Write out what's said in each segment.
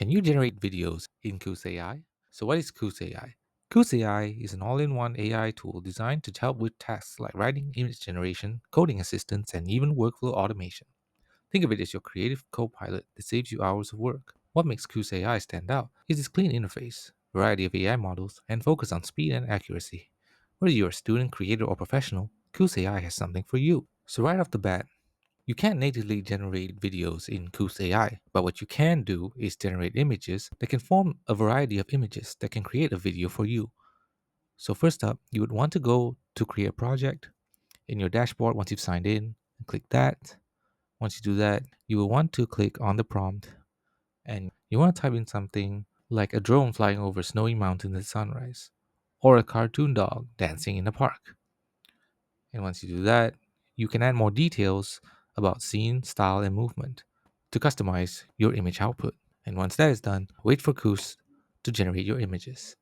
Can you generate videos in Kuse AI? So, what is Kuse AI? Kuse AI is an all in one AI tool designed to help with tasks like writing, image generation, coding assistance, and even workflow automation. Think of it as your creative co pilot that saves you hours of work. What makes Kuse AI stand out is its clean interface, variety of AI models, and focus on speed and accuracy. Whether you're a student, creator, or professional, Kuse AI has something for you. So, right off the bat, you can't natively generate videos in Kuse AI, but what you can do is generate images that can form a variety of images that can create a video for you. So first up, you would want to go to create project in your dashboard once you've signed in and click that. Once you do that, you will want to click on the prompt and you want to type in something like a drone flying over snowy mountains at sunrise or a cartoon dog dancing in a park. And once you do that, you can add more details about scene, style, and movement to customize your image output. And once that is done, wait for Kuse to generate your images.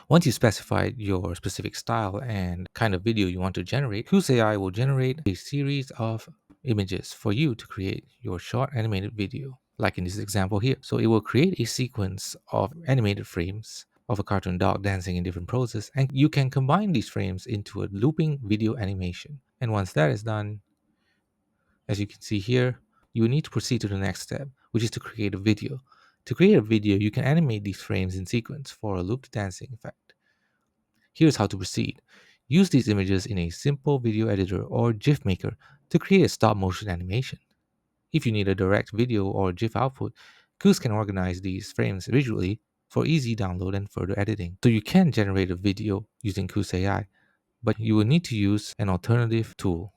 Once you specify your specific style and kind of video you want to generate, Kuse AI will generate a series of images for you to create your short animated video, like in this example here. So it will create a sequence of animated frames of a cartoon dog dancing in different poses, and you can combine these frames into a looping video animation. And once that is done, as you can see here, you will need to proceed to the next step, which is to create a video. To create a video, you can animate these frames in sequence for a looped dancing effect. Here's how to proceed. Use these images in a simple video editor or GIF maker to create a stop motion animation. If you need a direct video or GIF output, Kuse can organize these frames visually for easy download and further editing. So you can generate a video using Kuse AI, but you will need to use an alternative tool